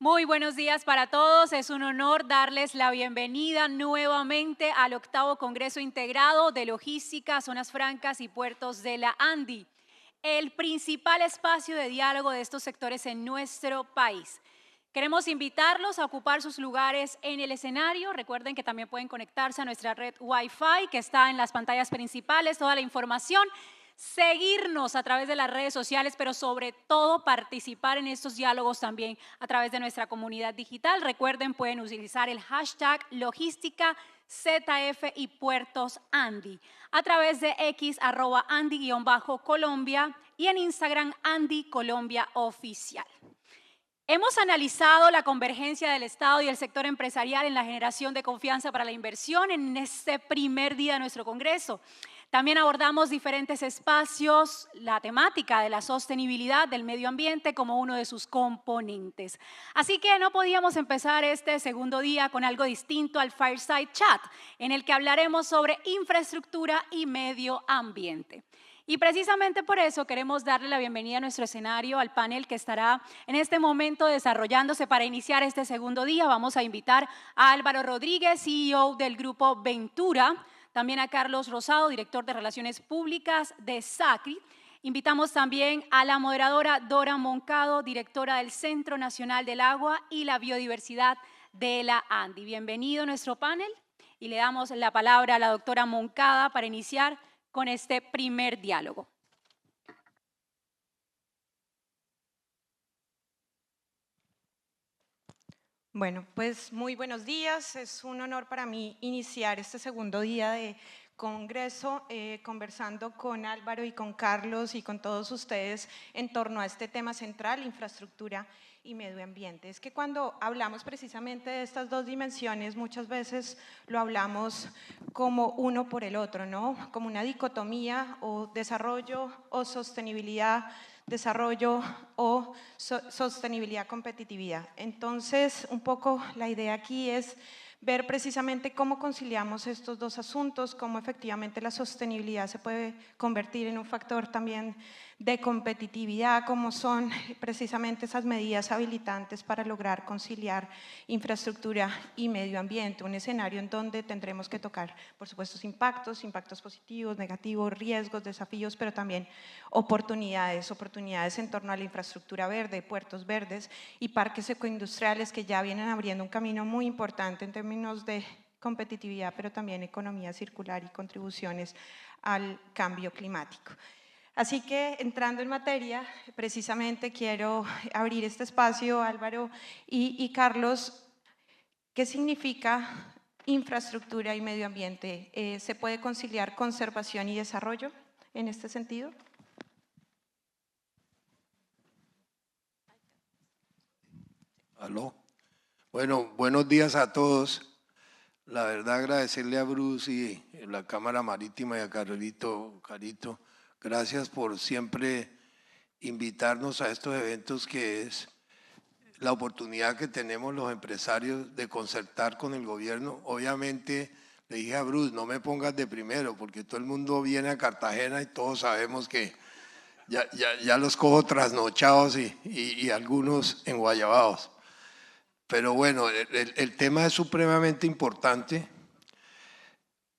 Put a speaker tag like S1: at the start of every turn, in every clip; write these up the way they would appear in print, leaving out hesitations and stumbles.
S1: Muy buenos días para todos. Es un honor darles la bienvenida nuevamente al octavo Congreso Integrado de Logística, Zonas Francas y Puertos de la ANDI, el principal espacio de diálogo de estos sectores en nuestro país. Queremos invitarlos a ocupar sus lugares en el escenario. Recuerden que también pueden conectarse a nuestra red Wi-Fi que está en las pantallas principales, toda la información. Seguirnos a través de las redes sociales, pero sobre todo participar en estos diálogos también a través de nuestra comunidad digital. Recuerden, pueden utilizar el hashtag logística ZF y Puertos Andi a través de X @Andi_Colombia y en Instagram Andi Colombia Oficial. Hemos analizado la convergencia del Estado y el sector empresarial en la generación de confianza para la inversión en este primer día de nuestro Congreso. También abordamos diferentes espacios, la temática de la sostenibilidad del medio ambiente como uno de sus componentes. Así que no podíamos empezar este segundo día con algo distinto al Fireside Chat, en el que hablaremos sobre infraestructura y medio ambiente. Y precisamente por eso queremos darle la bienvenida a nuestro escenario, al panel que estará en este momento desarrollándose para iniciar este segundo día. Vamos a invitar a Álvaro Rodríguez, CEO del Grupo Ventura, también a Carlos Rosado, director de Relaciones Públicas de SACRI. Invitamos también a la moderadora Dora Moncado, directora del Centro Nacional del Agua y la Biodiversidad de la ANDI. Bienvenido a nuestro panel y le damos la palabra a la doctora Moncada para iniciar con este primer diálogo.
S2: Bueno, pues muy buenos días. Es un honor para mí iniciar este segundo día de Congreso conversando con Álvaro y con Carlos y con todos ustedes en torno a este tema central, infraestructura y medio ambiente. Es que cuando hablamos precisamente de estas dos dimensiones, muchas veces lo hablamos como uno por el otro, ¿no? Como una dicotomía o desarrollo o sostenibilidad, desarrollo o sostenibilidad, competitividad. Entonces, un poco la idea aquí es ver precisamente cómo conciliamos estos dos asuntos, cómo efectivamente la sostenibilidad se puede convertir en un factor también de competitividad, cómo son precisamente esas medidas habilitantes para lograr conciliar infraestructura y medio ambiente, un escenario en donde tendremos que tocar, por supuesto, impactos positivos, negativos, riesgos, desafíos, pero también oportunidades en torno a la infraestructura verde, puertos verdes y parques ecoindustriales que ya vienen abriendo un camino muy importante en términos de competitividad, pero también economía circular y contribuciones al cambio climático. Así que entrando en materia, precisamente quiero abrir este espacio, Álvaro y Carlos. ¿Qué significa infraestructura y medio ambiente? ¿Se puede conciliar conservación y desarrollo en este sentido?
S3: Aló. Bueno, buenos días a todos. La verdad, agradecerle a Bruce y la Cámara Marítima y a Carito, gracias por siempre invitarnos a estos eventos que es la oportunidad que tenemos los empresarios de concertar con el gobierno. Obviamente, le dije a Bruce, no me pongas de primero, porque todo el mundo viene a Cartagena y todos sabemos que ya los cojo trasnochados y algunos en Guayabados. Pero bueno, el tema es supremamente importante.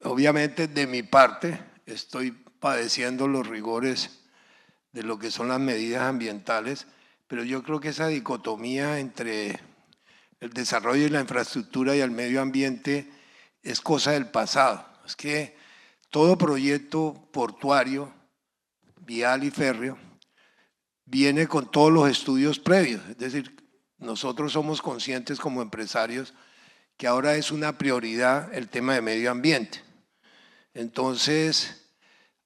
S3: Obviamente, de mi parte, estoy padeciendo los rigores de lo que son las medidas ambientales, pero yo creo que esa dicotomía entre el desarrollo y la infraestructura y el medio ambiente es cosa del pasado. Es que todo proyecto portuario, vial y férreo viene con todos los estudios previos, es decir, nosotros somos conscientes como empresarios que ahora es una prioridad el tema de medio ambiente. Entonces,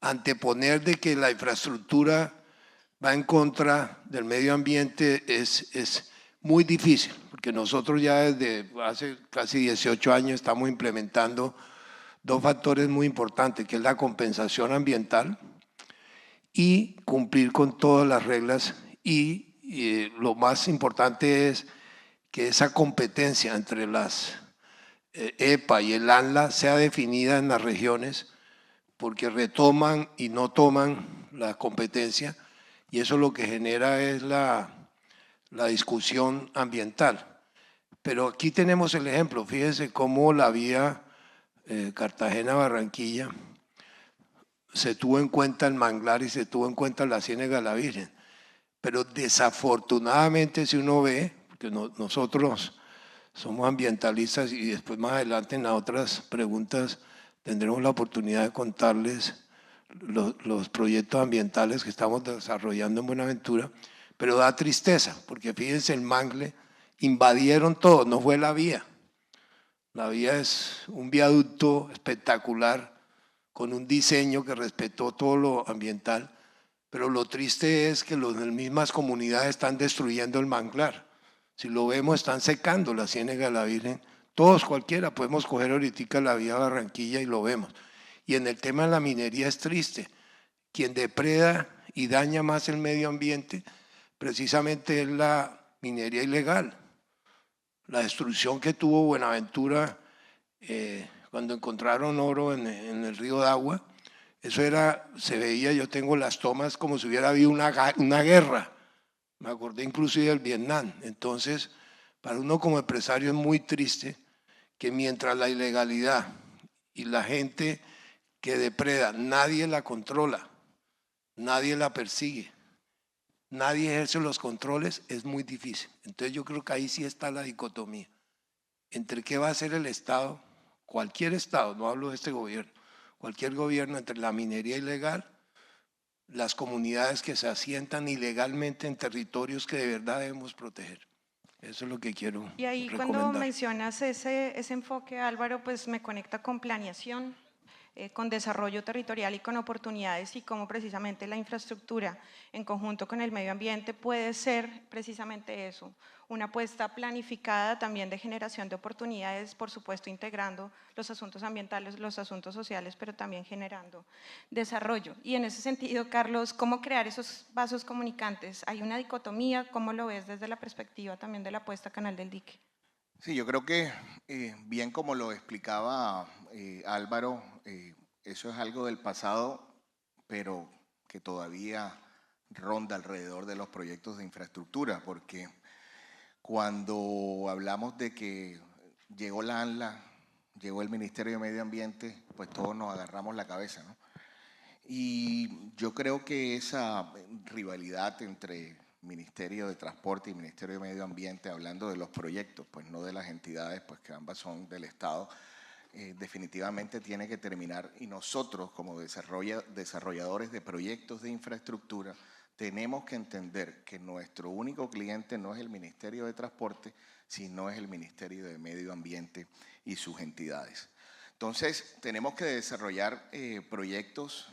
S3: anteponer de que la infraestructura va en contra del medio ambiente es muy difícil, porque nosotros ya desde hace casi 18 años estamos implementando dos factores muy importantes, que es la compensación ambiental y cumplir con todas las reglas y lo más importante es que esa competencia entre las EPA y el ANLA sea definida en las regiones, porque retoman y no toman la competencia y eso lo que genera es la la discusión ambiental. Pero aquí tenemos el ejemplo, fíjense cómo la vía Cartagena-Barranquilla se tuvo en cuenta el manglar y se tuvo en cuenta la Ciénaga de la Virgen. Pero desafortunadamente, si uno ve, porque nosotros somos ambientalistas y después más adelante en las otras preguntas tendremos la oportunidad de contarles los proyectos ambientales que estamos desarrollando en Buenaventura, pero da tristeza, porque fíjense, el mangle invadieron todo, no fue la vía. La vía es un viaducto espectacular, con un diseño que respetó todo lo ambiental, pero lo triste es que las mismas comunidades están destruyendo el manglar. Si lo vemos, están secando la Ciénaga de la Virgen. Todos, cualquiera, podemos coger ahorita la vía Barranquilla y lo vemos. Y en el tema de la minería es triste. Quien depreda y daña más el medio ambiente precisamente es la minería ilegal. La destrucción que tuvo Buenaventura cuando encontraron oro en el río Dagua, eso era, se veía, yo tengo las tomas como si hubiera habido una guerra. Me acordé inclusive del Vietnam. Entonces, para uno como empresario es muy triste que mientras la ilegalidad y la gente que depreda, nadie la controla, nadie la persigue, nadie ejerce los controles, es muy difícil. Entonces yo creo que ahí sí está la dicotomía entre qué va a hacer el Estado, cualquier Estado, no hablo de este gobierno, cualquier gobierno, entre la minería ilegal, las comunidades que se asientan ilegalmente en territorios que de verdad debemos proteger. Eso es lo que quiero
S2: Y ahí
S3: recomendar.
S2: cuando mencionas ese enfoque, Álvaro, pues me conecta con planeación, con desarrollo territorial y con oportunidades, y cómo precisamente la infraestructura en conjunto con el medio ambiente puede ser precisamente eso, una apuesta planificada también de generación de oportunidades, por supuesto integrando los asuntos ambientales, los asuntos sociales, pero también generando desarrollo. Y en ese sentido, Carlos, ¿cómo crear esos vasos comunicantes? ¿Hay una dicotomía? ¿Cómo lo ves desde la perspectiva también de la apuesta Canal del Dique?
S4: Sí, yo creo que bien como lo explicaba Álvaro, eso es algo del pasado, pero que todavía ronda alrededor de los proyectos de infraestructura, porque cuando hablamos de que llegó la ANLA, llegó el Ministerio de Medio Ambiente, pues todos nos agarramos la cabeza, ¿no? Y yo creo que esa rivalidad entre Ministerio de Transporte y Ministerio de Medio Ambiente, hablando de los proyectos, pues no de las entidades, pues que ambas son del Estado, definitivamente tiene que terminar, y nosotros como desarrolladores de proyectos de infraestructura tenemos que entender que nuestro único cliente no es el Ministerio de Transporte, sino es el Ministerio de Medio Ambiente y sus entidades. Entonces, tenemos que desarrollar proyectos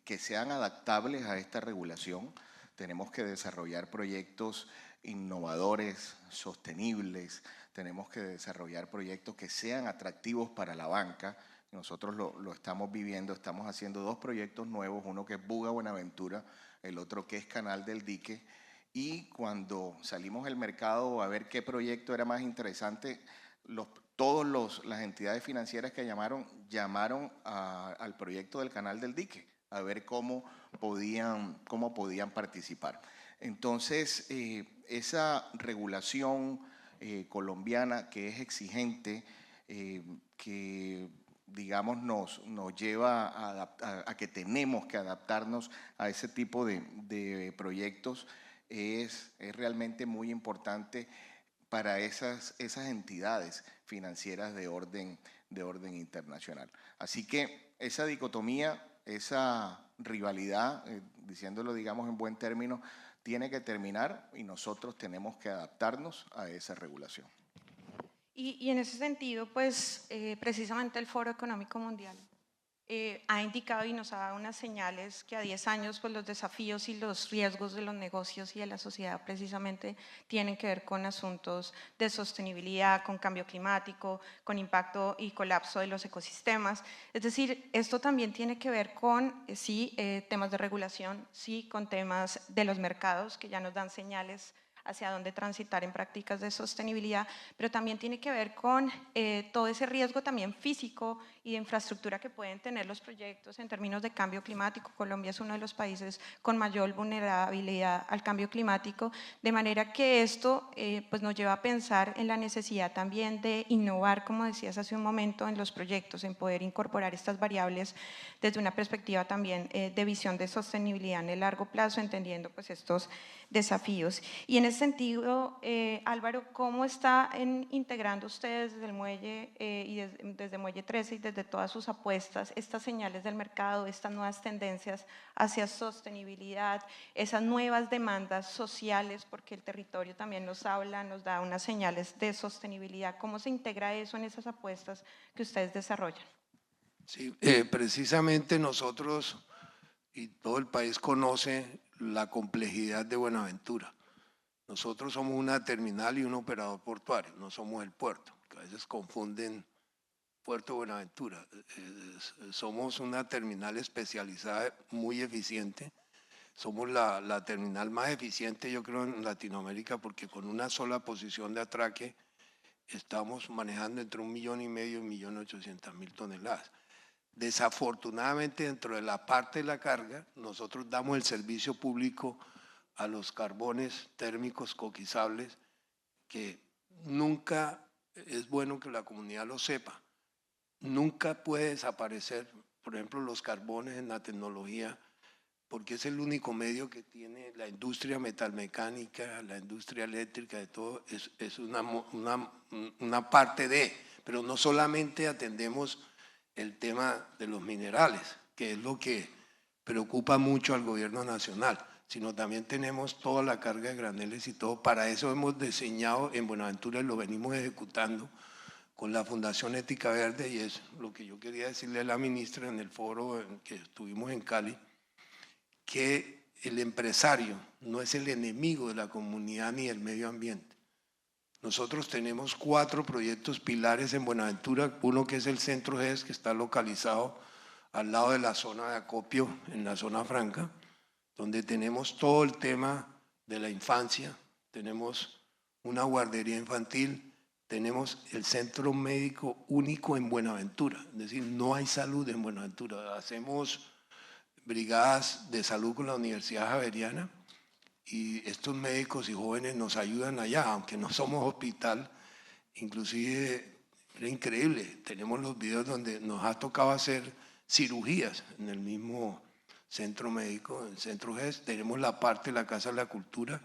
S4: que sean adaptables a esta regulación. Tenemos que desarrollar proyectos innovadores, sostenibles. Tenemos que desarrollar proyectos que sean atractivos para la banca. Nosotros lo estamos viviendo, estamos haciendo dos proyectos nuevos, uno que es Buga Buenaventura, el otro que es Canal del Dique. Y cuando salimos al mercado a ver qué proyecto era más interesante, todas las entidades financieras que llamaron al proyecto del Canal del Dique, a ver cómo podían participar. Entonces, esa regulación colombiana que es exigente, que digamos nos lleva a que tenemos que adaptarnos a ese tipo de proyectos, es realmente muy importante para esas entidades financieras de orden internacional. Así que esa dicotomía, esa rivalidad, diciéndolo digamos en buen término, tiene que terminar y nosotros tenemos que adaptarnos a esa regulación.
S2: Y en ese sentido, pues precisamente el Foro Económico Mundial ha indicado y nos ha dado unas señales que a 10 años pues los desafíos y los riesgos de los negocios y de la sociedad precisamente tienen que ver con asuntos de sostenibilidad, con cambio climático, con impacto y colapso de los ecosistemas. Es decir, esto también tiene que ver con, sí, temas de regulación, sí, con temas de los mercados que ya nos dan señales hacia dónde transitar en prácticas de sostenibilidad, pero también tiene que ver con todo ese riesgo también físico y de infraestructura que pueden tener los proyectos en términos de cambio climático. Colombia es uno de los países con mayor vulnerabilidad al cambio climático, de manera que esto pues nos lleva a pensar en la necesidad también de innovar, como decías hace un momento, en los proyectos, en poder incorporar estas variables desde una perspectiva también de visión de sostenibilidad en el largo plazo, entendiendo pues estos desafíos. Y en ese sentido, Álvaro, ¿cómo están integrando ustedes desde el muelle y desde Muelle 13 y desde todas sus apuestas estas señales del mercado, estas nuevas tendencias hacia sostenibilidad, esas nuevas demandas sociales, porque el territorio también nos habla, nos da unas señales de sostenibilidad? ¿Cómo se integra eso en esas apuestas que ustedes desarrollan?
S3: Sí, precisamente nosotros y todo el país conoce la complejidad de Buenaventura. Nosotros somos una terminal y un operador portuario, no somos el puerto, que a veces confunden Puerto Buenaventura. Somos una terminal especializada muy eficiente. Somos la terminal más eficiente, yo creo, en Latinoamérica, porque con una sola posición de atraque estamos manejando entre 1,5 millones y 1.800.000 toneladas. Desafortunadamente, dentro de la parte de la carga, nosotros damos el servicio público a los carbones térmicos coquizables, que nunca, es bueno que la comunidad lo sepa, nunca puede desaparecer, por ejemplo, los carbones en la tecnología, porque es el único medio que tiene la industria metalmecánica, la industria eléctrica, de todo, es una parte de, pero no solamente atendemos el tema de los minerales, que es lo que preocupa mucho al gobierno nacional, sino también tenemos toda la carga de graneles y todo. Para eso hemos diseñado en Buenaventura y lo venimos ejecutando con la Fundación Ética Verde, y es lo que yo quería decirle a la ministra en el foro en que estuvimos en Cali, que el empresario no es el enemigo de la comunidad ni del medio ambiente. Nosotros tenemos 4 proyectos pilares en Buenaventura, uno que es el Centro GES, que está localizado al lado de la zona de acopio, en la zona franca, donde tenemos todo el tema de la infancia, tenemos una guardería infantil, tenemos el centro médico único en Buenaventura, es decir, no hay salud en Buenaventura. Hacemos brigadas de salud con la Universidad Javeriana, y estos médicos y jóvenes nos ayudan allá, aunque no somos hospital. Inclusive era increíble, tenemos los videos donde nos ha tocado hacer cirugías en el mismo centro médico, en el Centro GES. Tenemos la parte de la Casa de la Cultura,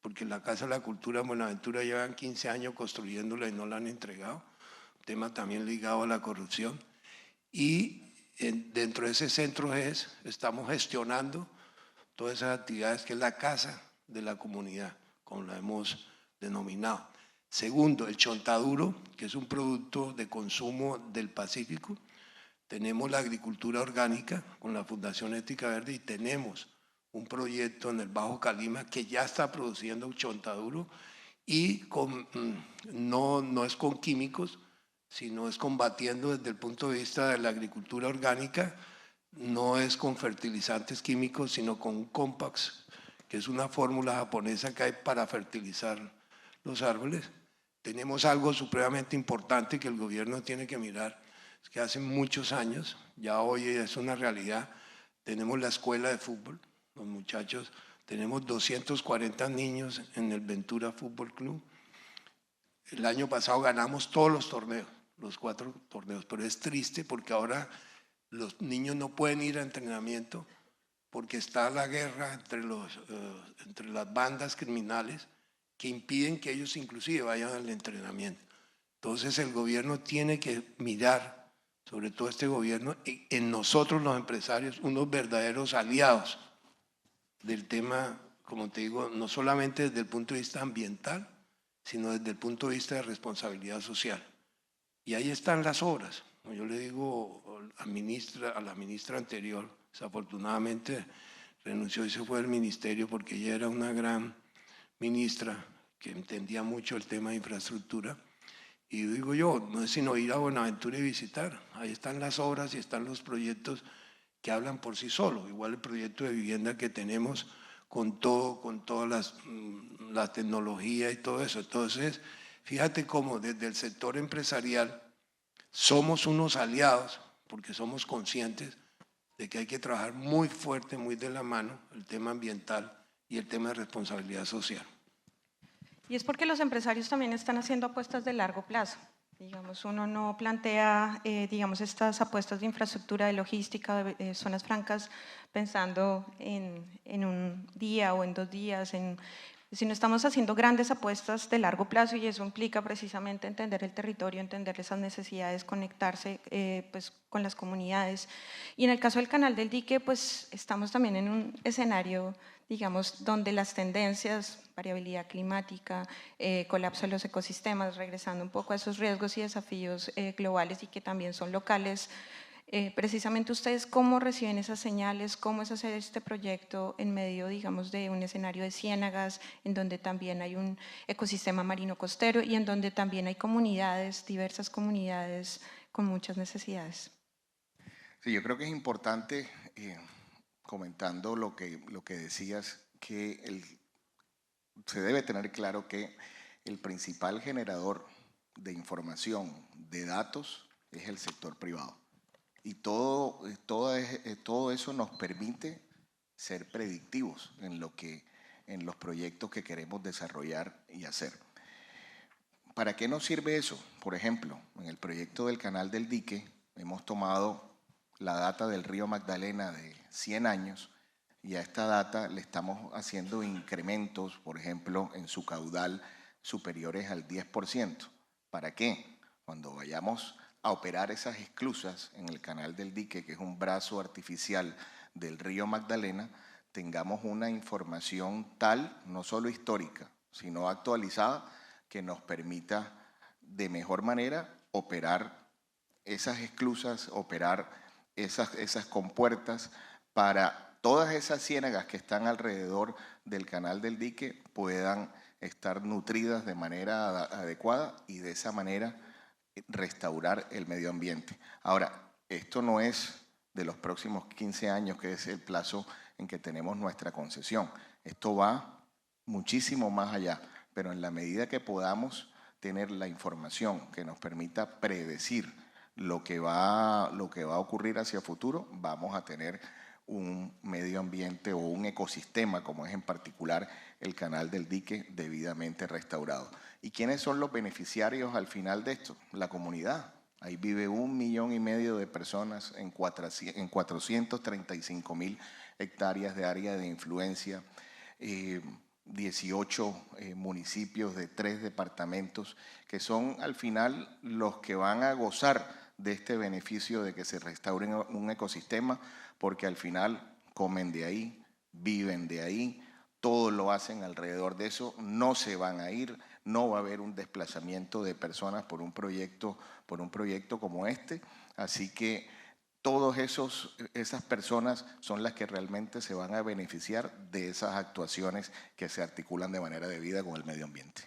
S3: porque la Casa de la Cultura en Buenaventura llevan 15 años construyéndola y no la han entregado, tema también ligado a la corrupción. Y dentro de ese Centro GES estamos gestionando todas esas actividades, que es la casa de la comunidad, como la hemos denominado. Segundo, el chontaduro, que es un producto de consumo del Pacífico. Tenemos la agricultura orgánica con la Fundación Ética Verde, y tenemos un proyecto en el Bajo Calima que ya está produciendo chontaduro, y no es con químicos, sino es combatiendo desde el punto de vista de la agricultura orgánica. No es con fertilizantes químicos, sino con un Compax, que es una fórmula japonesa que hay para fertilizar los árboles. Tenemos algo supremamente importante que el gobierno tiene que mirar, es que hace muchos años, ya hoy es una realidad, tenemos la escuela de fútbol, los muchachos, tenemos 240 niños en el Ventura Fútbol Club. El año pasado ganamos todos los torneos, los 4 torneos, pero es triste porque ahora los niños no pueden ir a entrenamiento porque está la guerra entre las bandas criminales que impiden que ellos inclusive vayan al entrenamiento. Entonces el gobierno tiene que mirar, sobre todo este gobierno, en nosotros los empresarios, unos verdaderos aliados del tema, como te digo, no solamente desde el punto de vista ambiental, sino desde el punto de vista de responsabilidad social. Y ahí están las obras. Yo le digo a la ministra anterior, desafortunadamente renunció y se fue del ministerio, porque ella era una gran ministra que entendía mucho el tema de infraestructura. Y digo yo, no es sino ir a Buenaventura y visitar. Ahí están las obras y están los proyectos que hablan por sí solos. Igual el proyecto de vivienda que tenemos con todas la tecnología y todo eso. Entonces, fíjate cómo desde el sector empresarial somos unos aliados, porque somos conscientes de que hay que trabajar muy fuerte, muy de la mano, el tema ambiental y el tema de responsabilidad social.
S2: Y es porque los empresarios también están haciendo apuestas de largo plazo. Digamos, uno no plantea, digamos, estas apuestas de infraestructura, de logística, de zonas francas, pensando en un día o en 2 días, sino estamos haciendo grandes apuestas de largo plazo y eso implica precisamente entender el territorio, entender esas necesidades, conectarse pues, con las comunidades. Y en el caso del Canal del Dique, pues estamos también en un escenario, digamos, donde las tendencias, variabilidad climática, colapso de los ecosistemas, regresando un poco a esos riesgos y desafíos globales y que también son locales. Precisamente ustedes, ¿cómo reciben esas señales? ¿Cómo es hacer este proyecto en medio, digamos, de un escenario de ciénagas, en donde también hay un ecosistema marino costero y en donde también hay comunidades, diversas comunidades con muchas necesidades?
S4: Sí, yo creo que es importante, comentando lo que decías, que se debe tener claro que el principal generador de información, de datos, es el sector privado. Y todo eso nos permite ser predictivos en los proyectos que queremos desarrollar y hacer. ¿Para qué nos sirve eso? Por ejemplo, en el proyecto del Canal del Dique hemos tomado la data del río Magdalena de 100 años y a esta data le estamos haciendo incrementos, por ejemplo, en su caudal superiores al 10%. ¿Para qué? Cuando vayamos a operar esas esclusas en el Canal del Dique, que es un brazo artificial del río Magdalena, tengamos una información tal, no solo histórica, sino actualizada, que nos permita de mejor manera operar esas esclusas, operar esas compuertas para todas esas ciénagas que están alrededor del Canal del Dique puedan estar nutridas de manera adecuada y de esa manera restaurar el medio ambiente. Ahora, esto no es de los próximos 15 años, que es el plazo en que tenemos nuestra concesión. Esto va muchísimo más allá, pero en la medida que podamos tener la información que nos permita predecir lo que va a ocurrir hacia el futuro, vamos a tener un medio ambiente o un ecosistema, como es en particular el Canal del Dique, debidamente restaurado. ¿Y quiénes son los beneficiarios al final de esto? La comunidad. Ahí vive 1,5 millones de personas en 435.000 hectáreas de área de influencia, 18 municipios de 3 departamentos, que son al final los que van a gozar de este beneficio de que se restaure un ecosistema, porque al final comen de ahí, viven de ahí, todo lo hacen alrededor de eso, no se van a ir, no va a haber un desplazamiento de personas por un proyecto como este, así que todas esas personas son las que realmente se van a beneficiar de esas actuaciones que se articulan de manera debida con el medio ambiente.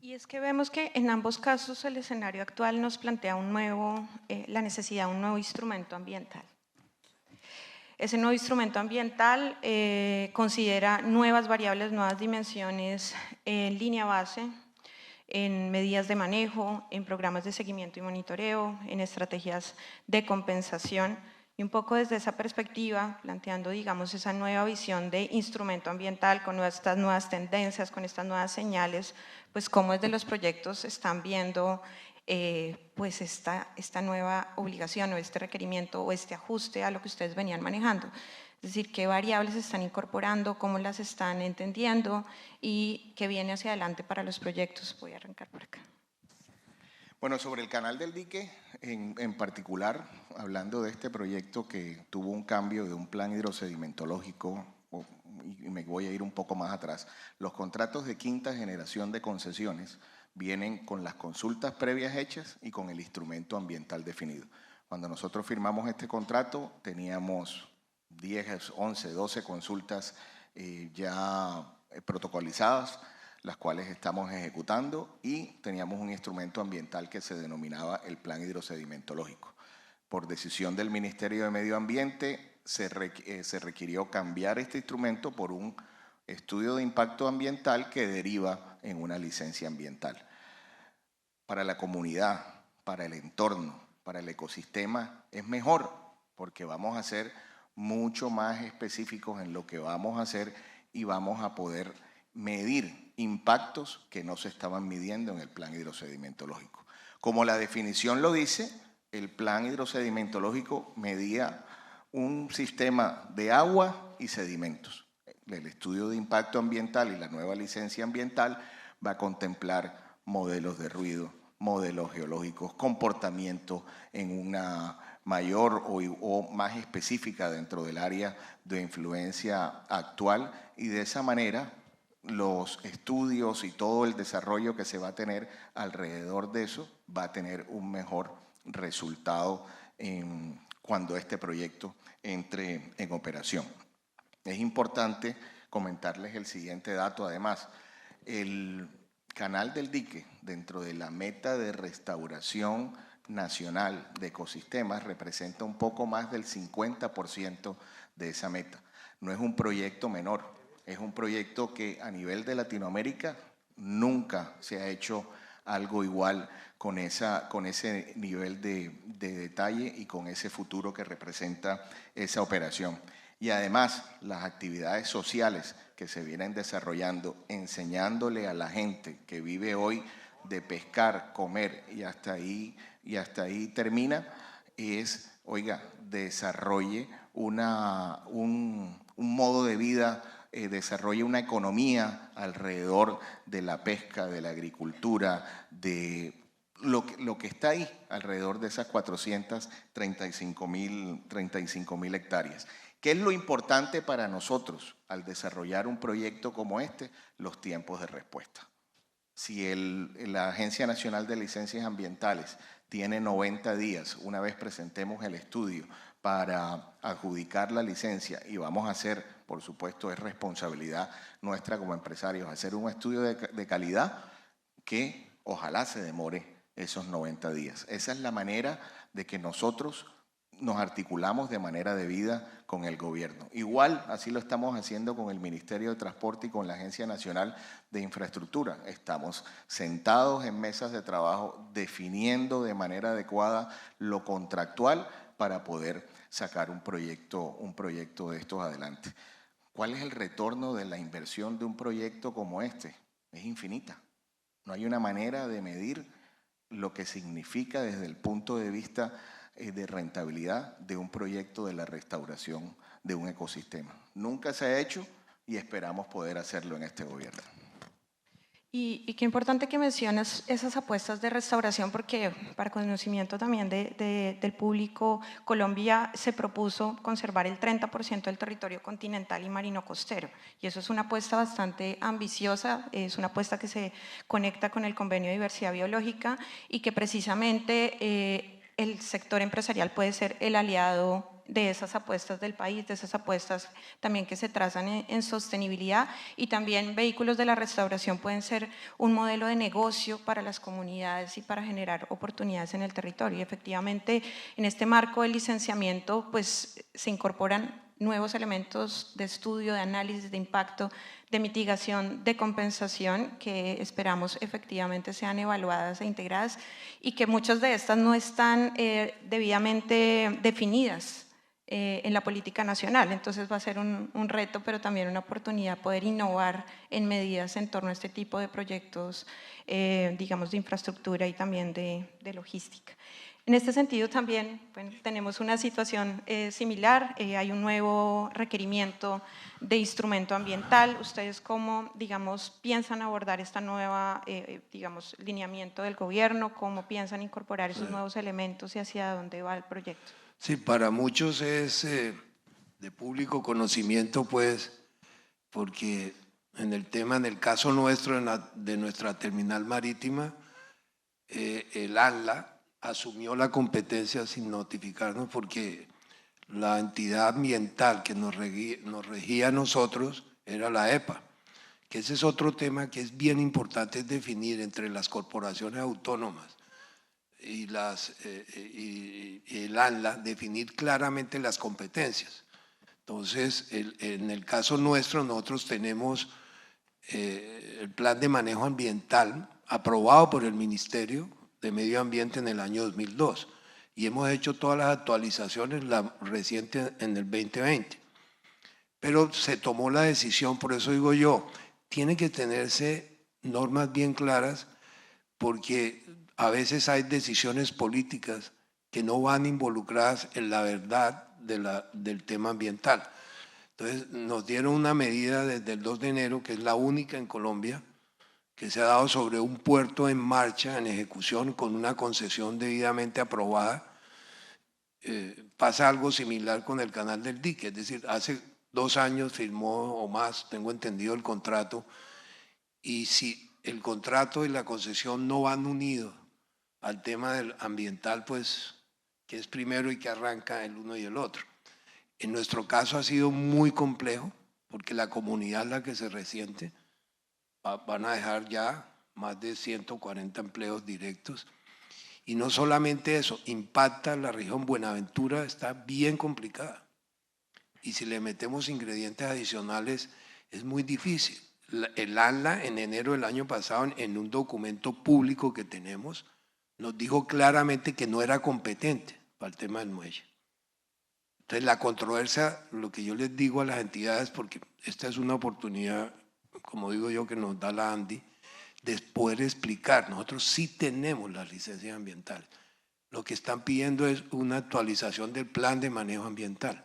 S2: Y es que vemos que en ambos casos el escenario actual nos plantea la necesidad de un nuevo instrumento ambiental. Ese nuevo instrumento ambiental considera nuevas variables, nuevas dimensiones en línea base, en medidas de manejo, en programas de seguimiento y monitoreo, en estrategias de compensación. Y un poco desde esa perspectiva, planteando, digamos, esa nueva visión de instrumento ambiental con estas nuevas tendencias, con estas nuevas señales, pues cómo desde los proyectos están viendo pues esta nueva obligación o este requerimiento o este ajuste a lo que ustedes venían manejando. Es decir, qué variables están incorporando, cómo las están entendiendo y qué viene hacia adelante para los proyectos. Voy a arrancar por acá.
S4: Bueno, sobre el Canal del Dique, en particular, hablando de este proyecto que tuvo un cambio de un plan hidrosedimentológico, y me voy a ir un poco más atrás, los contratos de quinta generación de concesiones vienen con las consultas previas hechas y con el instrumento ambiental definido. Cuando nosotros firmamos este contrato, teníamos 10, 11, 12 consultas ya protocolizadas, las cuales estamos ejecutando, y teníamos un instrumento ambiental que se denominaba el Plan Hidrosedimentológico. Por decisión del Ministerio de Medio Ambiente se requirió cambiar este instrumento por un estudio de impacto ambiental que deriva en una licencia ambiental. Para la comunidad, para el entorno, para el ecosistema es mejor porque vamos a ser mucho más específicos en lo que vamos a hacer y vamos a poder medir impactos que no se estaban midiendo en el plan hidrosedimentológico. Como la definición lo dice, el plan hidrosedimentológico medía un sistema de agua y sedimentos. El estudio de impacto ambiental y la nueva licencia ambiental va a contemplar modelos de ruido, modelos geológicos, comportamiento en una mayor o más específica dentro del área de influencia actual, y de esa manera los estudios y todo el desarrollo que se va a tener alrededor de eso va a tener un mejor resultado cuando este proyecto entre en operación. Es importante comentarles el siguiente dato. Además, el Canal del Dique, dentro de la meta de restauración nacional de ecosistemas, representa un poco más del 50% de esa meta. No es un proyecto menor, es un proyecto que a nivel de Latinoamérica nunca se ha hecho algo igual con ese nivel de detalle y con ese futuro que representa esa operación. Y además, las actividades sociales que se vienen desarrollando, enseñándole a la gente que vive hoy de pescar, comer y hasta ahí termina, es, oiga, desarrolle un modo de vida, desarrolle una economía alrededor de la pesca, de la agricultura, de lo que está ahí alrededor de esas 435.000 hectáreas. ¿Qué es lo importante para nosotros al desarrollar un proyecto como este? Los tiempos de respuesta. Si la Agencia Nacional de Licencias Ambientales tiene 90 días, una vez presentemos el estudio para adjudicar la licencia, y vamos a hacer, por supuesto, es responsabilidad nuestra como empresarios, hacer un estudio de calidad que ojalá se demore esos 90 días. Esa es la manera de que nosotros nos articulamos de manera debida con el gobierno. Igual, así lo estamos haciendo con el Ministerio de Transporte y con la Agencia Nacional de Infraestructura. Estamos sentados en mesas de trabajo definiendo de manera adecuada lo contractual para poder sacar un proyecto de estos adelante. ¿Cuál es el retorno de la inversión de un proyecto como este? Es infinita. No hay una manera de medir lo que significa desde el punto de vista de rentabilidad de un proyecto de la restauración de un ecosistema. Nunca se ha hecho y esperamos poder hacerlo en este gobierno.
S2: Y qué importante que menciones esas apuestas de restauración, porque para conocimiento también del público, Colombia se propuso conservar el 30% del territorio continental y marino costero, y eso es una apuesta bastante ambiciosa, es una apuesta que se conecta con el Convenio de Diversidad Biológica y que precisamente el sector empresarial puede ser el aliado de esas apuestas del país, de esas apuestas también que se trazan en sostenibilidad, y también vehículos de la restauración pueden ser un modelo de negocio para las comunidades y para generar oportunidades en el territorio. Y efectivamente, en este marco del licenciamiento, pues se incorporan nuevos elementos de estudio, de análisis de impacto, de mitigación, de compensación, que esperamos efectivamente sean evaluadas e integradas, y que muchas de estas no están debidamente definidas en la política nacional. Entonces va a ser un reto, pero también una oportunidad poder innovar en medidas en torno a este tipo de proyectos, digamos, de infraestructura y también de logística. En este sentido también, bueno, tenemos una situación similar, hay un nuevo requerimiento de instrumento ambiental. ¿Ustedes cómo, digamos, piensan abordar esta nueva, digamos, lineamiento del gobierno? ¿Cómo piensan incorporar esos nuevos elementos y hacia dónde va el proyecto?
S3: Sí, para muchos es de público conocimiento, pues, porque en el caso nuestro, de nuestra terminal marítima, el ANLA asumió la competencia sin notificarnos, porque la entidad ambiental que nos regía a nosotros era la EPA, que ese es otro tema que es bien importante, es definir entre las corporaciones autónomas y el ANLA, definir claramente las competencias. Entonces, en el caso nuestro, nosotros tenemos el plan de manejo ambiental aprobado por el Ministerio de Medio Ambiente en el año 2002 y hemos hecho todas las actualizaciones, la reciente en el 2020. Pero se tomó la decisión, por eso digo yo, tiene que tenerse normas bien claras porque a veces hay decisiones políticas que no van involucradas en la verdad del tema ambiental. Entonces nos dieron una medida desde el 2 de enero, que es la única en Colombia, que se ha dado sobre un puerto en marcha, en ejecución, con una concesión debidamente aprobada. Pasa algo similar con el canal del dique, es decir, hace 2 años firmó o más, tengo entendido, el contrato, y si el contrato y la concesión no van unidos al tema del ambiental, pues que es primero y que arranca el uno y el otro. En nuestro caso ha sido muy complejo porque la comunidad es la que se resiente. Van a dejar ya más de 140 empleos directos. Y no solamente eso, impacta la región. Buenaventura, está bien complicada. Y si le metemos ingredientes adicionales, es muy difícil. El ANLA en enero del año pasado, en un documento público que tenemos, nos dijo claramente que no era competente para el tema del muelle. Entonces la controversia, lo que yo les digo a las entidades, porque esta es una oportunidad, como digo yo, que nos da la ANDI, de poder explicar, nosotros sí tenemos las licencias ambientales. Lo que están pidiendo es una actualización del plan de manejo ambiental,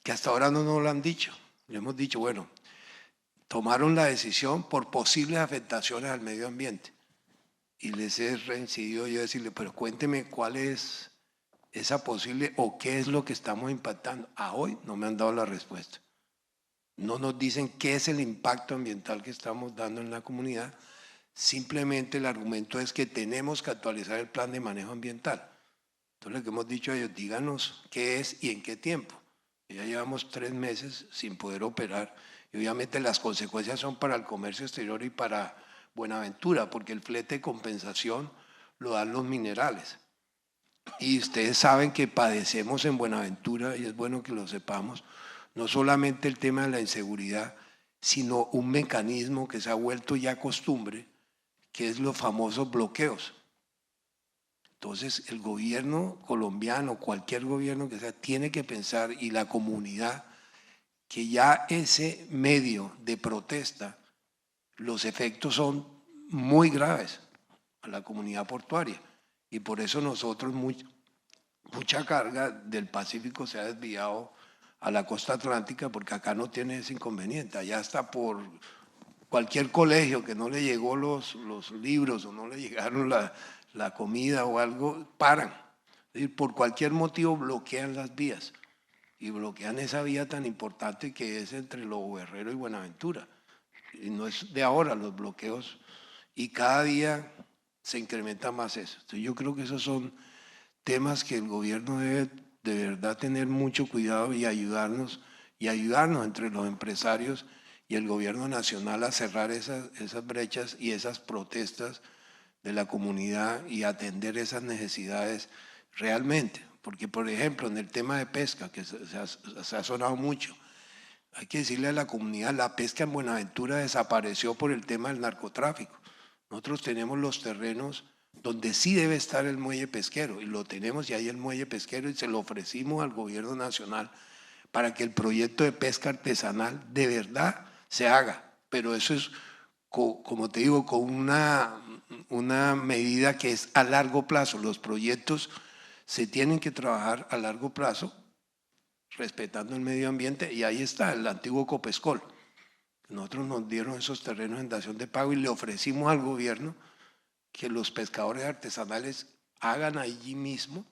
S3: que hasta ahora no nos lo han dicho. Le hemos dicho, bueno, tomaron la decisión por posibles afectaciones al medio ambiente. Y les he reincidido yo a decirle, pero cuénteme cuál es esa posible o qué es lo que estamos impactando. A hoy no me han dado la respuesta. No nos dicen qué es el impacto ambiental que estamos dando en la comunidad. Simplemente el argumento es que tenemos que actualizar el plan de manejo ambiental. Entonces lo que hemos dicho a ellos, díganos qué es y en qué tiempo. Ya llevamos 3 meses sin poder operar y obviamente las consecuencias son para el comercio exterior y para Buenaventura, porque el flete de compensación lo dan los minerales. Y ustedes saben que padecemos en Buenaventura, y es bueno que lo sepamos, no solamente el tema de la inseguridad, sino un mecanismo que se ha vuelto ya costumbre, que es los famosos bloqueos. Entonces el gobierno colombiano, cualquier gobierno que sea, tiene que pensar, y la comunidad, que ya ese medio de protesta, los efectos son muy graves a la comunidad portuaria. Y por eso nosotros, mucha carga del Pacífico se ha desviado a la costa atlántica, porque acá no tiene ese inconveniente. Allá está por cualquier colegio que no le llegó los libros o no le llegaron la comida o algo, paran. Es decir, por cualquier motivo bloquean las vías y bloquean esa vía tan importante que es entre Lobo Guerrero y Buenaventura. Y no es de ahora los bloqueos, y cada día se incrementa más eso. Entonces yo creo que esos son temas que el gobierno debe de verdad tener mucho cuidado y ayudarnos entre los empresarios y el gobierno nacional a cerrar esas brechas y esas protestas de la comunidad y atender esas necesidades realmente. Porque, por ejemplo, en el tema de pesca, que se ha sonado mucho, hay que decirle a la comunidad, la pesca en Buenaventura desapareció por el tema del narcotráfico. Nosotros tenemos los terrenos donde sí debe estar el muelle pesquero, y lo tenemos, y hay el muelle pesquero, y se lo ofrecimos al gobierno nacional para que el proyecto de pesca artesanal de verdad se haga. Pero eso es, como te digo, con una medida que es a largo plazo. Los proyectos se tienen que trabajar a largo plazo, respetando el medio ambiente, y ahí está el antiguo Copescol. Nosotros nos dieron esos terrenos en dación de pago y le ofrecimos al gobierno que los pescadores artesanales hagan allí mismo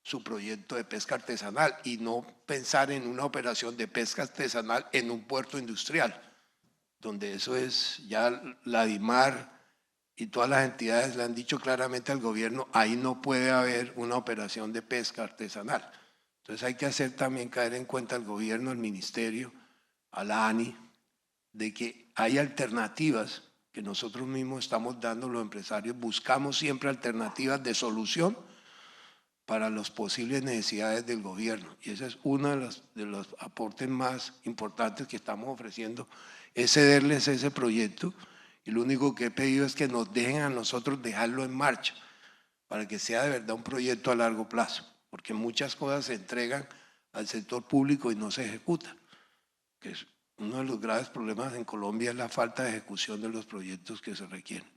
S3: su proyecto de pesca artesanal y no pensar en una operación de pesca artesanal en un puerto industrial, donde eso es ya la DIMAR y todas las entidades le han dicho claramente al gobierno, ahí no puede haber una operación de pesca artesanal. Entonces hay que hacer también caer en cuenta al gobierno, al ministerio, a la ANI, de que hay alternativas que nosotros mismos estamos dando los empresarios, buscamos siempre alternativas de solución para las posibles necesidades del gobierno. Y ese es uno de los aportes más importantes que estamos ofreciendo, es cederles ese proyecto, y lo único que he pedido es que nos dejen a nosotros dejarlo en marcha, para que sea de verdad un proyecto a largo plazo, porque muchas cosas se entregan al sector público y no se ejecutan, que es uno de los graves problemas en Colombia, es la falta de ejecución de los proyectos que se requieren.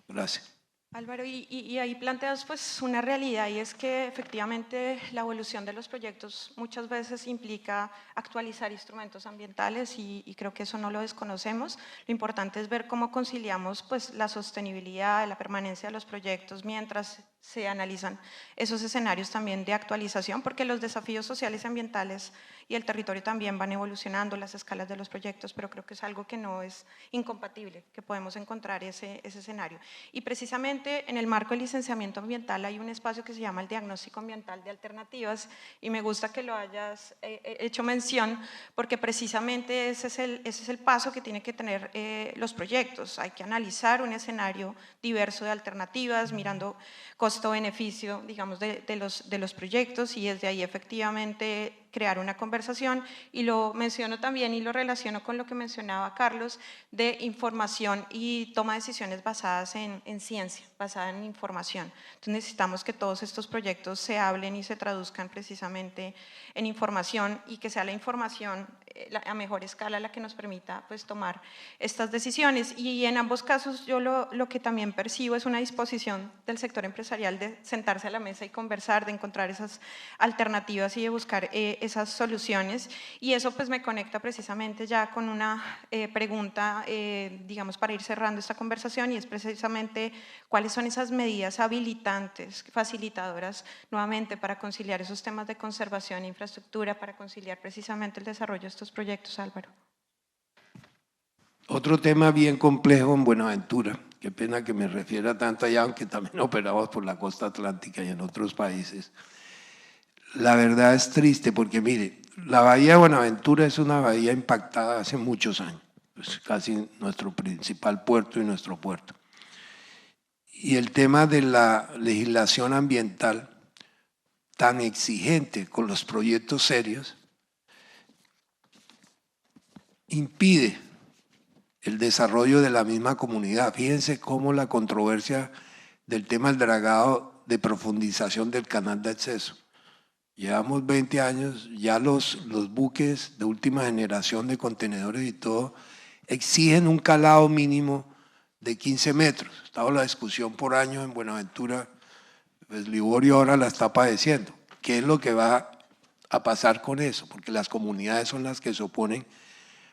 S3: Gracias.
S2: Álvaro, y ahí planteas pues una realidad, y es que efectivamente la evolución de los proyectos muchas veces implica actualizar instrumentos ambientales, y creo que eso no lo desconocemos. Lo importante es ver cómo conciliamos pues la sostenibilidad, la permanencia de los proyectos mientras se analizan esos escenarios también de actualización, porque los desafíos sociales y ambientales y el territorio también van evolucionando, las escalas de los proyectos, pero creo que es algo que no es incompatible, que podemos encontrar ese escenario. Y precisamente en el marco del licenciamiento ambiental hay un espacio que se llama el diagnóstico ambiental de alternativas, y me gusta que lo hayas hecho mención, porque precisamente ese es el paso que tienen que tener los proyectos. Hay que analizar un escenario diverso de alternativas, mirando costo-beneficio, digamos, de los proyectos, y desde ahí efectivamente crear una conversación. Y lo menciono también y lo relaciono con lo que mencionaba Carlos, de información y toma de decisiones basadas en ciencia, basada en información. Entonces necesitamos que todos estos proyectos se hablen y se traduzcan precisamente en información, y que sea la información a mejor escala la que nos permita pues tomar estas decisiones. Y en ambos casos yo lo que también percibo es una disposición del sector empresarial de sentarse a la mesa y conversar, de encontrar esas alternativas y de buscar esas soluciones. Y eso pues me conecta precisamente ya con una pregunta, digamos, para ir cerrando esta conversación, y es precisamente cuáles son esas medidas habilitantes, facilitadoras, nuevamente, para conciliar esos temas de conservación e infraestructura, para conciliar precisamente el desarrollo de estos proyectos, Álvaro.
S3: Otro tema bien complejo en Buenaventura, qué pena que me refiera tanto allá, aunque también operamos por la costa atlántica y en otros países. La verdad es triste porque, mire, la bahía de Buenaventura es una bahía impactada hace muchos años, es casi nuestro principal puerto y nuestro puerto. Y el tema de la legislación ambiental tan exigente con los proyectos serios impide el desarrollo de la misma comunidad. Fíjense cómo la controversia del tema del dragado de profundización del canal de acceso. Llevamos 20 años, ya los buques de última generación de contenedores y todo exigen un calado mínimo de 15 metros. Estaba la discusión por años en Buenaventura, pues Liborio ahora la está padeciendo. ¿Qué es lo que va a pasar con eso? Porque las comunidades son las que se oponen,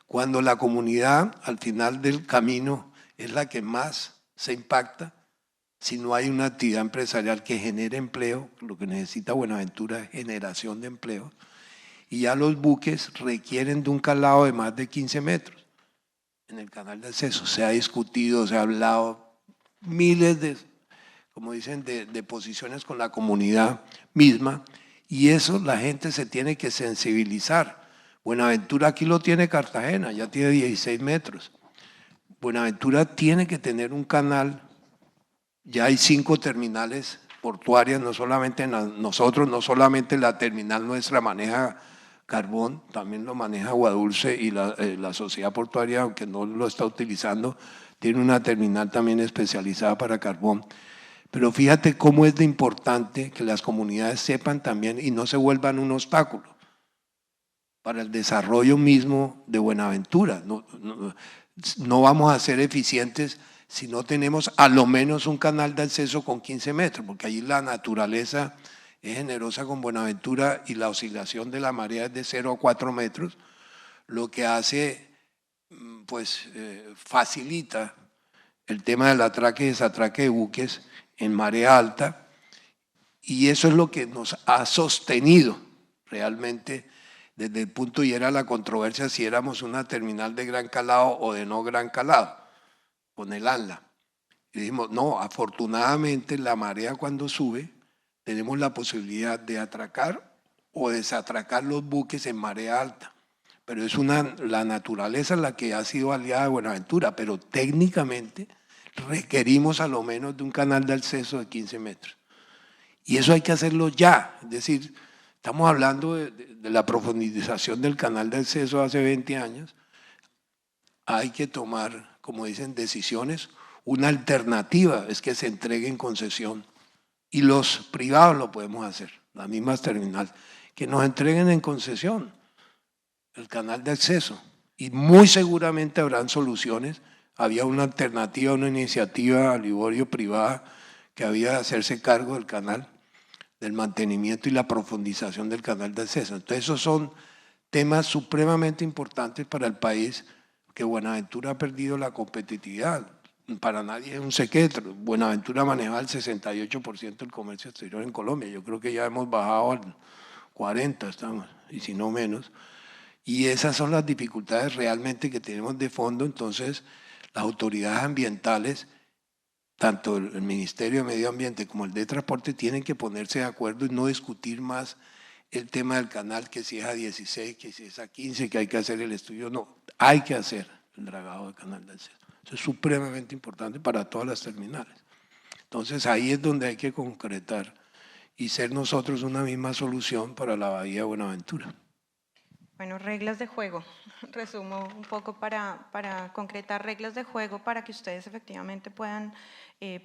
S3: cuando la comunidad al final del camino es la que más se impacta. Si no hay una actividad empresarial que genere empleo, lo que necesita Buenaventura es generación de empleo, y ya los buques requieren de un calado de más de 15 metros. En el canal de acceso se ha discutido, se ha hablado miles de, como dicen, de posiciones con la comunidad misma, y eso la gente se tiene que sensibilizar. Buenaventura aquí lo tiene Cartagena, ya tiene 16 metros. Buenaventura tiene que tener un canal. Ya hay 5 terminales portuarias, no solamente nosotros, no solamente la terminal nuestra maneja carbón, también lo maneja Aguadulce, y la sociedad portuaria, aunque no lo está utilizando, tiene una terminal también especializada para carbón. Pero fíjate cómo es de importante que las comunidades sepan también y no se vuelvan un obstáculo para el desarrollo mismo de Buenaventura. No vamos a ser eficientes si no tenemos a lo menos un canal de acceso con 15 metros, porque allí la naturaleza es generosa con Buenaventura y la oscilación de la marea es de 0 a 4 metros, lo que hace, pues, facilita el tema del atraque y desatraque de buques en marea alta, y eso es lo que nos ha sostenido realmente desde el punto, y era la controversia si éramos una terminal de gran calado o de no gran calado, con el ANLA. Y dijimos, no, afortunadamente la marea cuando sube, tenemos la posibilidad de atracar o desatracar los buques en marea alta. Pero es la naturaleza la que ha sido aliada de Buenaventura, pero técnicamente requerimos a lo menos de un canal de acceso de 15 metros. Y eso hay que hacerlo ya. Es decir, estamos hablando de la profundización del canal de acceso hace 20 años. Hay que tomar, como dicen, decisiones. Una alternativa es que se entregue en concesión. Y los privados lo podemos hacer, las mismas terminales, que nos entreguen en concesión el canal de acceso. Y muy seguramente habrán soluciones. Había una alternativa, una iniciativa, Liborio, privada, que había de hacerse cargo del canal, del mantenimiento y la profundización del canal de acceso. Entonces esos son temas supremamente importantes para el país, que Buenaventura ha perdido la competitividad. Para nadie es un secreto. Buenaventura manejaba el 68% del comercio exterior en Colombia. Yo creo que ya hemos bajado al 40%, estamos, y si no menos. Y esas son las dificultades realmente que tenemos de fondo. Entonces, las autoridades ambientales, tanto el Ministerio de Medio Ambiente como el de Transporte, tienen que ponerse de acuerdo y no discutir más el tema del canal, que si es a 16, que si es a 15, que hay que hacer el estudio. No, hay que hacer el dragado del canal de acceso. Eso es supremamente importante para todas las terminales. Entonces ahí es donde hay que concretar y ser nosotros una misma solución para la bahía de Buenaventura.
S2: Bueno, reglas de juego. Resumo un poco para concretar reglas de juego para que ustedes efectivamente puedan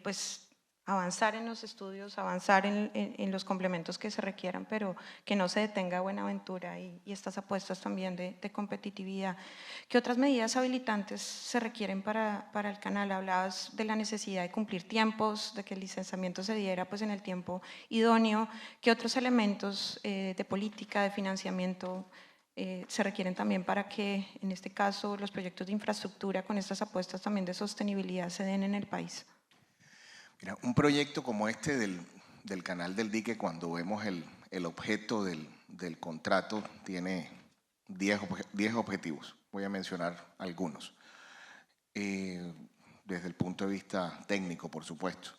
S2: pues, avanzar en los estudios, avanzar en los complementos que se requieran, pero que no se detenga Buenaventura y estas apuestas también de competitividad. ¿Qué otras medidas habilitantes se requieren para el canal? Hablabas de la necesidad de cumplir tiempos, de que el licenciamiento se diera pues, en el tiempo idóneo. ¿Qué otros elementos de política, de financiamiento se requieren también para que, en este caso, los proyectos de infraestructura con estas apuestas también de sostenibilidad se den en el país?
S4: Mira, un proyecto como este del canal del dique, cuando vemos el objeto del contrato, tiene 10 objetivos. Voy a mencionar algunos. Desde el punto de vista técnico, por supuesto,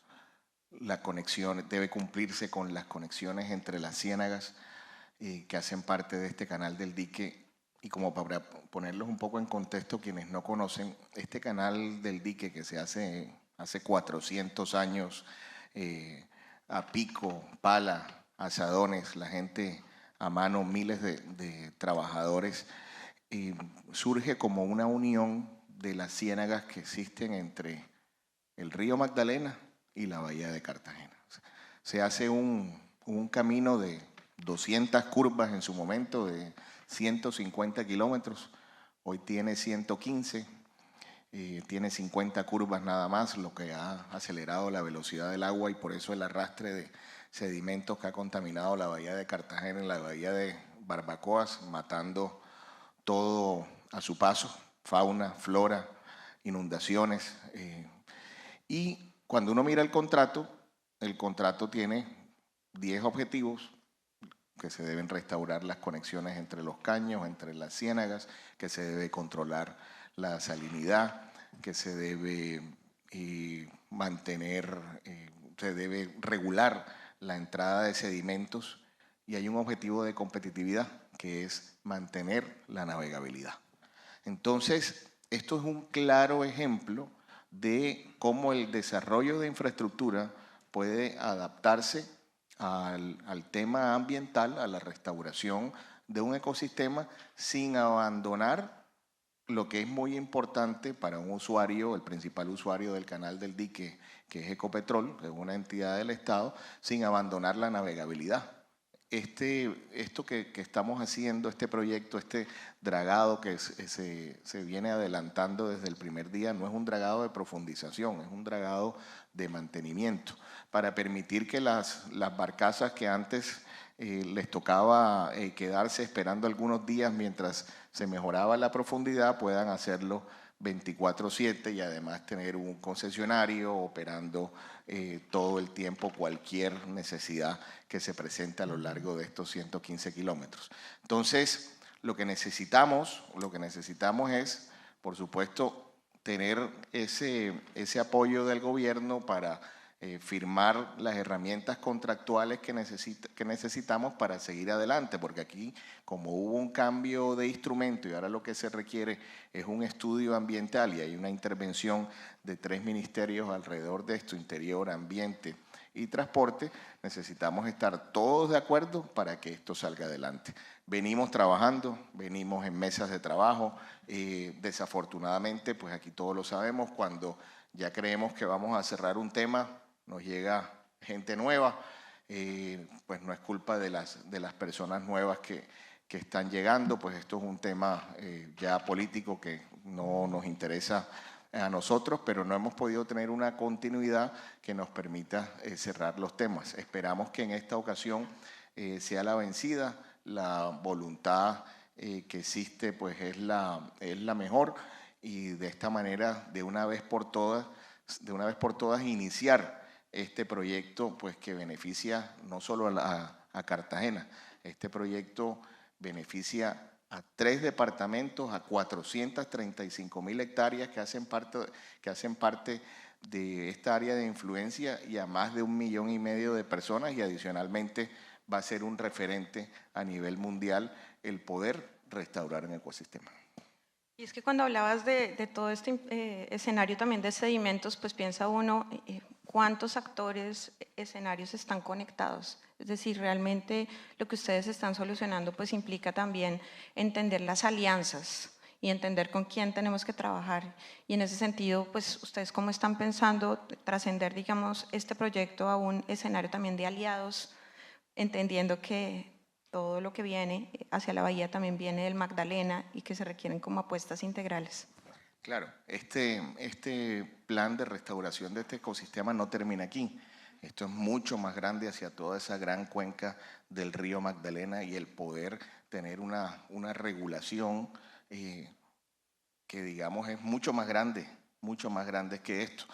S4: la conexión debe cumplirse con las conexiones entre las ciénagas que hacen parte de este canal del dique. Y como para ponerlos un poco en contexto, quienes no conocen, este canal del dique que se hace 400 años, a pico, pala, asadones, la gente a mano, miles de trabajadores, surge como una unión de las ciénagas que existen entre el río Magdalena y la bahía de Cartagena. Se hace un camino de 200 curvas en su momento, de 150 kilómetros, hoy tiene 115, tiene 50 curvas nada más, lo que ha acelerado la velocidad del agua y por eso el arrastre de sedimentos que ha contaminado la bahía de Cartagena y la bahía de Barbacoas, matando todo a su paso, fauna, flora, inundaciones. Y cuando uno mira el contrato tiene 10 objetivos, que se deben restaurar las conexiones entre los caños, entre las ciénagas, que se debe controlar la salinidad, que se debe mantener, se debe regular la entrada de sedimentos y hay un objetivo de competitividad que es mantener la navegabilidad. Entonces, esto es un claro ejemplo de cómo el desarrollo de infraestructura puede adaptarse al tema ambiental, a la restauración de un ecosistema sin abandonar lo que es muy importante para un usuario, el principal usuario del canal del dique, que es Ecopetrol, que es una entidad del Estado, sin abandonar la navegabilidad. Esto que estamos haciendo, este proyecto, este dragado que se viene adelantando desde el primer día, no es un dragado de profundización, es un dragado de mantenimiento, para permitir que las barcazas que antes les tocaba quedarse esperando algunos días mientras se mejoraba la profundidad, puedan hacerlo 24/7 y además tener un concesionario operando todo el tiempo cualquier necesidad que se presente a lo largo de estos 115 kilómetros. Entonces, lo que necesitamos es, por supuesto, tener ese apoyo del gobierno para firmar las herramientas contractuales que necesitamos para seguir adelante, porque aquí, como hubo un cambio de instrumento y ahora lo que se requiere es un estudio ambiental y hay una intervención de 3 ministerios alrededor de esto, Interior, Ambiente y Transporte, necesitamos estar todos de acuerdo para que esto salga adelante. Venimos trabajando, venimos en mesas de trabajo, desafortunadamente, pues aquí todos lo sabemos, cuando ya creemos que vamos a cerrar un tema, nos llega gente nueva, pues no es culpa de las personas nuevas que están llegando, pues esto es un tema ya político que no nos interesa a nosotros, pero no hemos podido tener una continuidad que nos permita cerrar los temas. Esperamos que en esta ocasión sea la vencida, la voluntad que existe pues es la mejor y de esta manera de una vez por todas iniciar este proyecto pues que beneficia no solo a Cartagena, este proyecto beneficia a 3 departamentos, a 435.000 hectáreas que hacen parte de esta área de influencia y a más de 1,5 millones de personas, y adicionalmente va a ser un referente a nivel mundial el poder restaurar un ecosistema.
S2: Y es que cuando hablabas de todo este escenario también de sedimentos, pues piensa uno cuántos actores, escenarios están conectados. Es decir, realmente lo que ustedes están solucionando pues implica también entender las alianzas y entender con quién tenemos que trabajar. Y en ese sentido, pues ustedes cómo están pensando trascender, digamos, este proyecto a un escenario también de aliados, entendiendo que todo lo que viene hacia la bahía también viene del Magdalena y que se requieren como apuestas integrales.
S4: Claro, este plan de restauración de este ecosistema no termina aquí. Esto es mucho más grande hacia toda esa gran cuenca del río Magdalena y el poder tener una regulación que digamos es mucho más grande que esto.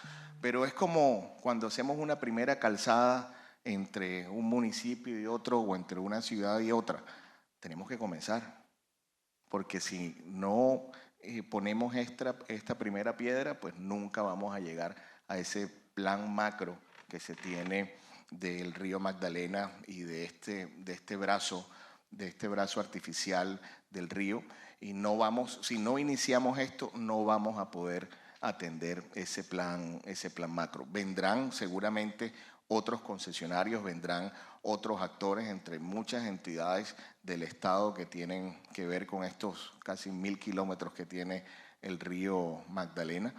S4: Pero es como cuando hacemos una primera calzada entre un municipio y otro o entre una ciudad y otra. Tenemos que comenzar, porque si no ponemos esta primera piedra, pues nunca vamos a llegar a ese plan macro que se tiene del río Magdalena y de este brazo artificial del río. Y si no iniciamos esto, no vamos a poder atender ese plan macro. Vendrán seguramente otros concesionarios, vendrán otros actores, entre muchas entidades del Estado que tienen que ver con estos casi 1.000 kilómetros que tiene el río Magdalena,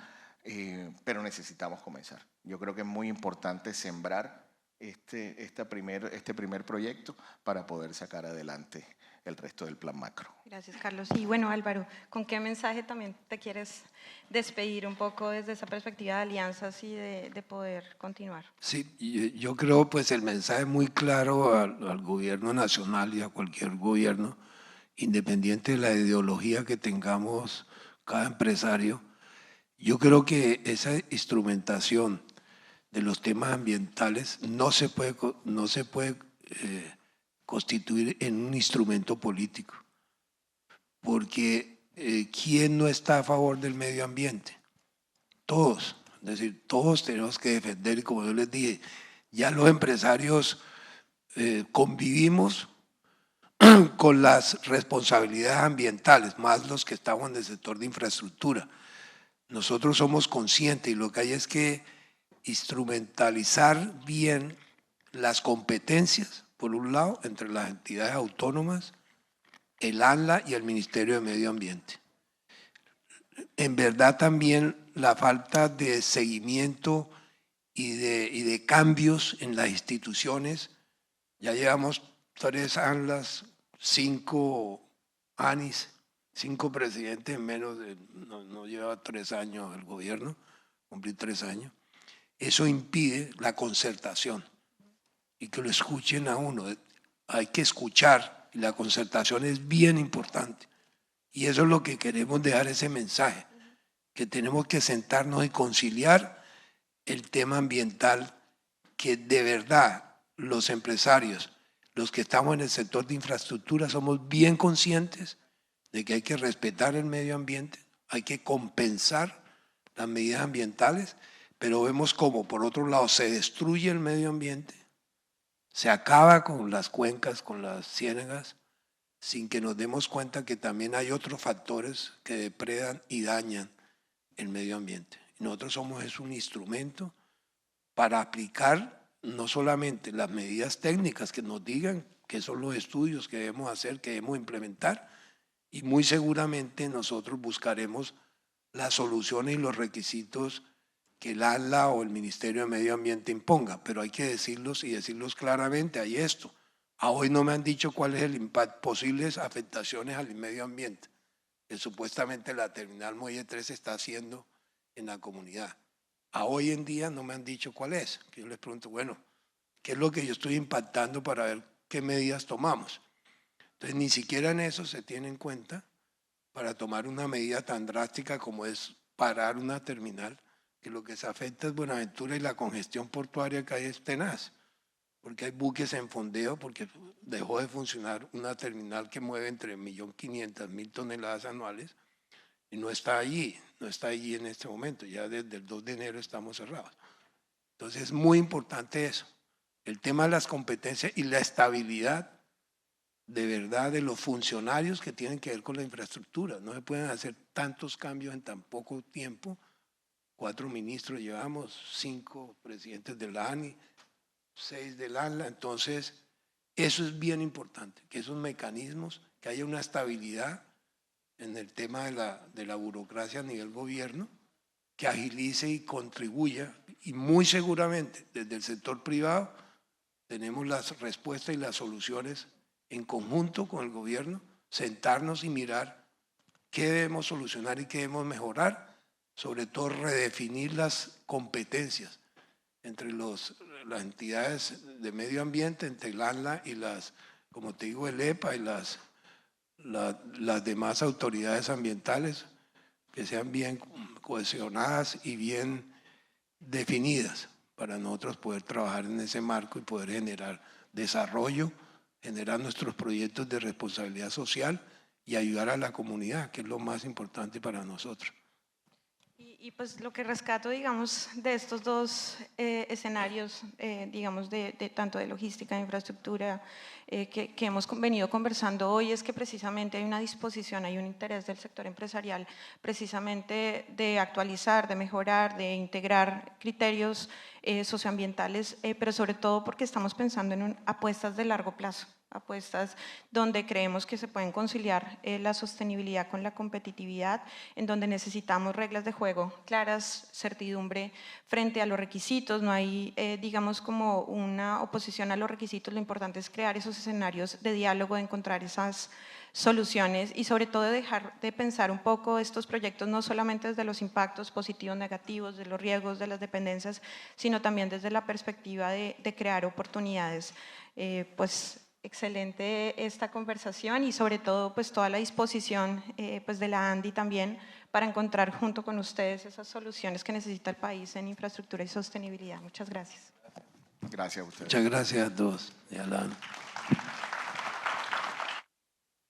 S4: pero necesitamos comenzar. Yo creo que es muy importante sembrar este primer proyecto para poder sacar adelante el resto del plan macro.
S2: Gracias, Carlos. Y bueno, Álvaro, ¿con qué mensaje también te quieres despedir un poco desde esa perspectiva de alianzas y de poder continuar?
S3: Sí, yo creo pues el mensaje muy claro al gobierno nacional y a cualquier gobierno, independiente de la ideología que tengamos cada empresario. Yo creo que esa instrumentación de los temas ambientales no se puede constituir en un instrumento político, porque ¿quién no está a favor del medio ambiente? Todos, es decir, todos tenemos que defender, y como yo les dije, ya los empresarios convivimos con las responsabilidades ambientales, más los que estamos en el sector de infraestructura. Nosotros somos conscientes y lo que hay es que instrumentalizar bien las competencias, por un lado, entre las entidades autónomas, el ANLA y el Ministerio de Medio Ambiente. En verdad también la falta de seguimiento y de cambios en las instituciones. Ya llevamos 3 ANLAs, 5 ANIs, 5 presidentes en menos de, no lleva 3 años el gobierno, cumplí 3 años. Eso impide la concertación y que lo escuchen a uno. Hay que escuchar y la concertación es bien importante. Y eso es lo que queremos dejar ese mensaje, que tenemos que sentarnos y conciliar el tema ambiental, que de verdad los empresarios, los que estamos en el sector de infraestructura, somos bien conscientes de que hay que respetar el medio ambiente, hay que compensar las medidas ambientales, pero vemos cómo, por otro lado, se destruye el medio ambiente, se acaba con las cuencas, con las ciénagas, sin que nos demos cuenta que también hay otros factores que depredan y dañan el medio ambiente. Nosotros somos un instrumento para aplicar no solamente las medidas técnicas que nos digan qué son los estudios que debemos hacer, que debemos implementar, y muy seguramente nosotros buscaremos las soluciones y los requisitos que el ANLA o el Ministerio de Medio Ambiente imponga, pero hay que decirlos y decirlos claramente, hay esto. A hoy no me han dicho cuál es el impacto, posibles afectaciones al medio ambiente que supuestamente la terminal Muelle 3 está haciendo en la comunidad. A hoy en día no me han dicho cuál es. Que yo les pregunto, bueno, ¿qué es lo que yo estoy impactando para ver qué medidas tomamos? Entonces ni siquiera en eso se tiene en cuenta para tomar una medida tan drástica como es parar una terminal, que lo que se afecta es Buenaventura y la congestión portuaria que hay es tenaz, porque hay buques en fondeo, porque dejó de funcionar una terminal que mueve entre 1.500.000 toneladas anuales y no está allí en este momento, ya desde el 2 de enero estamos cerrados. Entonces es muy importante eso, el tema de las competencias y la estabilidad de verdad de los funcionarios que tienen que ver con la infraestructura. No se pueden hacer tantos cambios en tan poco tiempo. 4 ministros llevamos, 5 presidentes de la ANI, 6 del ANLA. Entonces, eso es bien importante, que esos mecanismos, que haya una estabilidad en el tema de la burocracia a nivel gobierno, que agilice y contribuya, y muy seguramente desde el sector privado tenemos las respuestas y las soluciones en conjunto con el gobierno, sentarnos y mirar qué debemos solucionar y qué debemos mejorar, sobre todo redefinir las competencias entre las entidades de medio ambiente, entre el ANLA y las, como te digo, el EPA y las demás autoridades ambientales, que sean bien cohesionadas y bien definidas para nosotros poder trabajar en ese marco y poder generar desarrollo, generar nuestros proyectos de responsabilidad social y ayudar a la comunidad, que es lo más importante para nosotros.
S2: Y pues lo que rescato, digamos, de estos dos escenarios, digamos, de tanto de logística, de infraestructura, que hemos venido conversando hoy, es que precisamente hay una disposición, hay un interés del sector empresarial precisamente de actualizar, de mejorar, de integrar criterios socioambientales, pero sobre todo porque estamos pensando en apuestas de largo plazo, apuestas donde creemos que se pueden conciliar la sostenibilidad con la competitividad, en donde necesitamos reglas de juego claras, certidumbre frente a los requisitos, no hay, digamos, como una oposición a los requisitos, lo importante es crear esos escenarios de diálogo, de encontrar esas soluciones y sobre todo dejar de pensar un poco estos proyectos no solamente desde los impactos positivos, negativos, de los riesgos, de las dependencias, sino también desde la perspectiva de crear oportunidades. Pues excelente esta conversación y sobre todo pues toda la disposición pues de la ANDI también para encontrar junto con ustedes esas soluciones que necesita el país en infraestructura y sostenibilidad. Muchas gracias.
S4: Gracias a ustedes.
S3: Muchas gracias a todos.